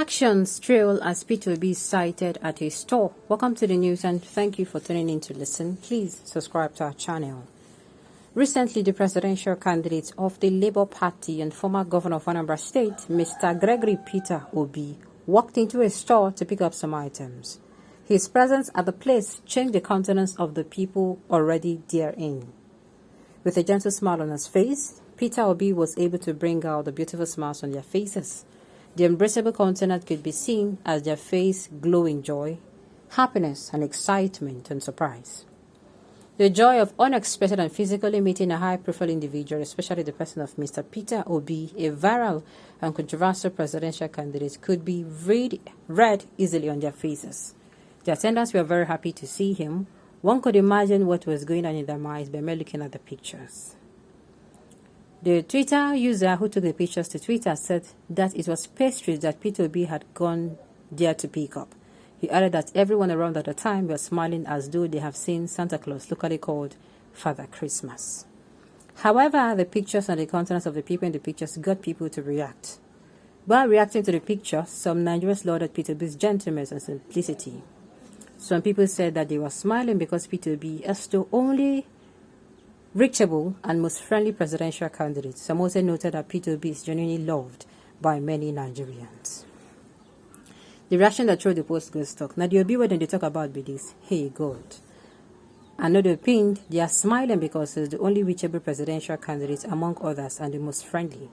Reactions trail as P2B cited at a store. Welcome to the news and thank you for tuning in to listen. Please subscribe to our channel. Recently, the presidential candidate of the Labour Party and former governor of Anambra State, Mr. Gregory Peter Obi, walked into a store to pick up some items. His presence at the place changed the countenance of the people already therein. With a gentle smile on his face, Peter Obi was able to bring out the beautiful smiles on their faces. The embraceable countenance could be seen as their face glow in joy, happiness, and excitement and surprise. The joy of unexpected and physically meeting a high-profile individual, especially the person of Mr. Peter Obi, a viral and controversial presidential candidate, could be read easily on their faces. The attendants were very happy to see him. One could imagine what was going on in their minds by merely looking at the pictures. The Twitter user who took the pictures to Twitter said that it was pastries that Peter Obi had gone there to pick up. He added that everyone around at the time was smiling as though they have seen Santa Claus, locally called Father Christmas. However, the pictures and the countenance of the people in the pictures got people to react. While reacting to the picture, some Nigerians lauded Peter Obi's gentleness and simplicity. Some people said that they were smiling because Peter Obi is the only reachable and most friendly presidential candidate. Some also noted that Peter Obi is genuinely loved by many Nigerians. The reaction that through the post goes talk. Now the Obi when they talk about be this, hey God. Another pinned, they are smiling because he's the only reachable presidential candidate among others and the most friendly.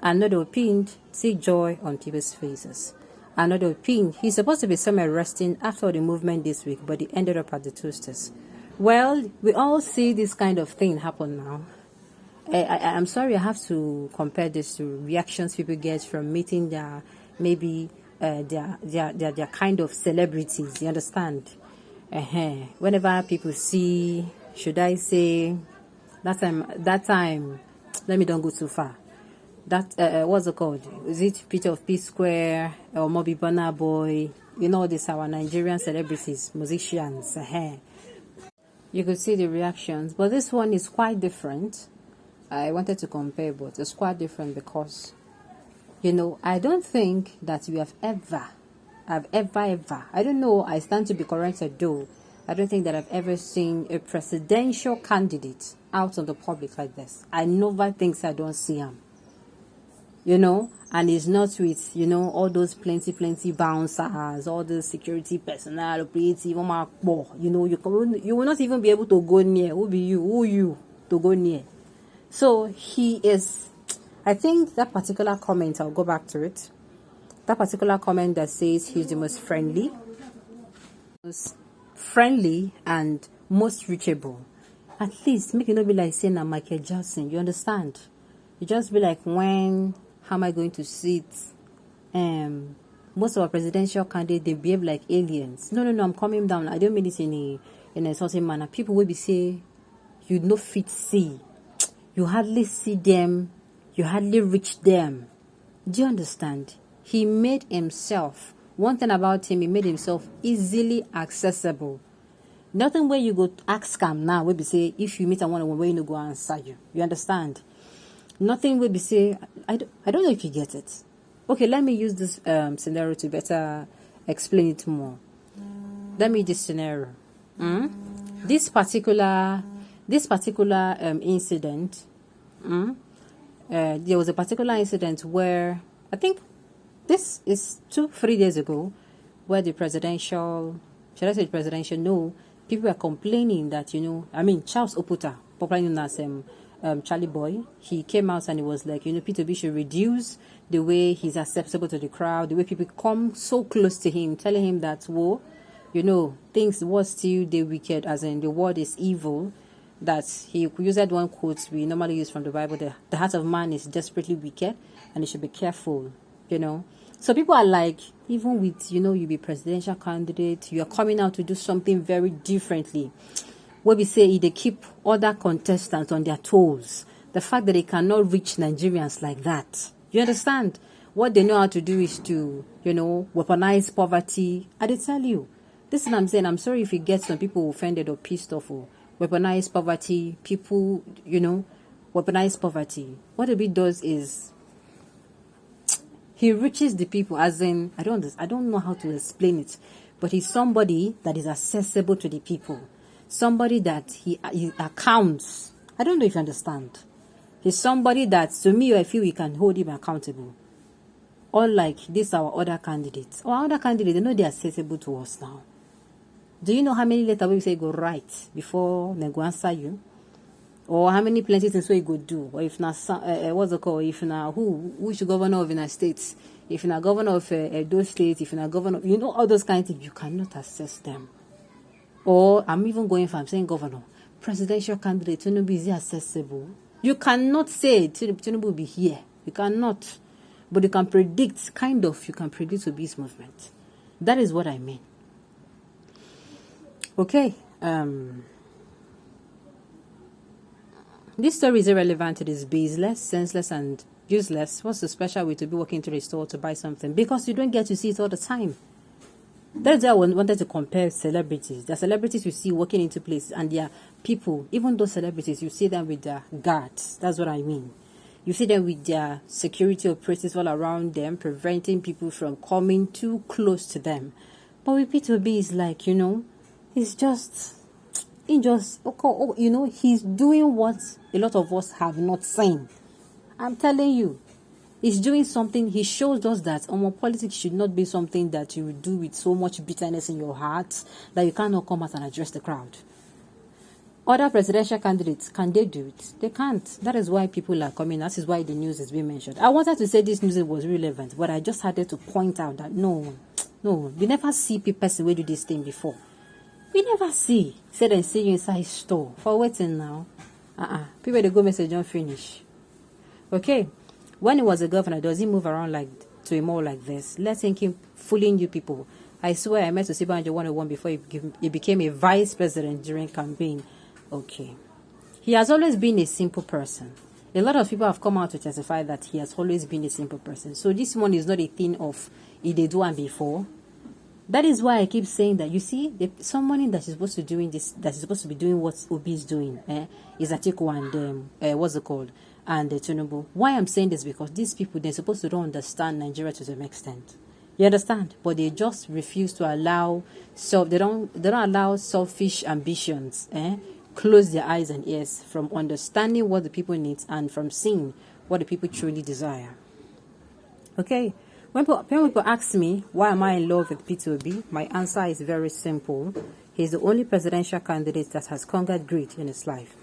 Another pinned, see joy on people's faces. Another pinned, he's supposed to be somewhere resting after the movement this week, but he ended up at the Toasters. Well, we all see this kind of thing happen now. I'm sorry I have to compare this to reactions people get from meeting their kind of celebrities. You understand? Whenever people see, should I say, that time, let me don't go too far. That what's it called? Is it Peter of P Square or Moby Burna Boy? You know, these our Nigerian celebrities, musicians. You could see the reactions, but this one is quite different. I wanted to compare, but it's quite different because, you know, I don't think that we have ever, I don't know, I stand to be corrected though, I don't think that I've ever seen a presidential candidate out on the public like this. I never think I don't see him. You know, and it's not with, you know, all those plenty bouncers, all the security personnel, you know, you will not even be able to go near. Who you to go near? So he is, I think that particular comment, I'll go back to it. That particular comment that says he's the most friendly and most reachable. At least make it not be like saying I'm Michael Jackson. You understand? You just be like, when how am I going to sit? Most of our presidential candidates, they behave like aliens. No, I'm coming down. I don't mean this in a certain manner. People will be say, you no fit see. You hardly see them. You hardly reach them. Do you understand? He made himself, one thing about him, he made himself easily accessible. Nothing where you go ask him now, will be say, if you meet someone, where you no go answer you. You understand? Nothing will be say, I don't know if you get it. Okay, let me use this scenario to better explain it more. Let me use this scenario. This particular incident. There was a particular incident where I think this is 2-3 days ago, where the presidential, should I say presidential? No, people were complaining that, you know, I mean Charles Oputa, popularly known as Charlie Boy, he came out and he was like, you know, Peter Obi should reduce the way he's acceptable to the crowd, the way people come so close to him, telling him that, whoa, you know, things was still the wicked, as in the world is evil, that he used that one quote we normally use from the Bible, the heart of man is desperately wicked and he should be careful, you know. So people are like, even with, you know, you be presidential candidate, you are coming out to do something very differently. What we say, they keep other contestants on their toes. The fact that they cannot reach Nigerians like that. You understand? What they know how to do is to, you know, weaponize poverty. I did tell you. This is what I'm saying. I'm sorry if you get some people offended or pissed off. Or weaponize poverty. People, you know, weaponize poverty. What it does is, He reaches the people, as in, I don't know how to explain it, but he's somebody that is accessible to the people. Somebody that he accounts. I don't know if you understand. He's somebody that, to me, I feel we can hold him accountable. Unlike this, our other candidates. Our other candidates, they know they're accessible to us now. Do you know how many letters we say go write before they go answer you? Or how many plenty things we go do? Or if not, what's it called? If not, which governor of the states? If not governor of those states? If not governor, you know all those kinds of things. You cannot access them. Or I'm even going for, I'm saying governor, presidential candidate, Tinubu is accessible. You cannot say Tinubu will be here. You cannot. But you can predict, you can predict Obi's movement. That is what I mean. Okay. This story is irrelevant. It is baseless, senseless, and useless. What's the special way to be walking to the store to buy something? Because you don't get to see it all the time. That's why I wanted to compare celebrities. There are celebrities you see walking into places, and there are people, even those celebrities, you see them with their guards. That's what I mean. You see them with their security operatives all around them, preventing people from coming too close to them. But with P2B, it's like, he's doing what a lot of us have not seen. I'm telling you, he's doing something. He shows us that politics should not be something that you do with so much bitterness in your heart that you cannot come out and address the crowd. Other presidential candidates, can they do it? They can't. That is why people are coming. That is why the news is being mentioned. I wanted to say this news was relevant, but I just had to point out that no, we never see people do this thing before. We never see. Say they see you inside store. For waiting now. People they go message don't finish. Okay. When he was a governor, does he move around to a mall like this? Let's think him fooling you people. I swear I met Osibanjo 101 before he became a vice president during campaign. Okay. He has always been a simple person. A lot of people have come out to testify that he has always been a simple person. So this one is not a thing of he did one before. That is why I keep saying that, you see, someone that is supposed to doing this, that is supposed to be doing what Obi is doing, is Atiku and what's it called, and Tinubu. Why I'm saying this, because these people, they're supposed to don't understand Nigeria to some extent. You understand? But they just refuse to allow they don't allow selfish ambitions, close their eyes and ears from understanding what the people need and from seeing what the people truly desire. Okay. When people ask me, why am I in love with P2B? My answer is very simple. He's the only presidential candidate that has conquered greed in his life.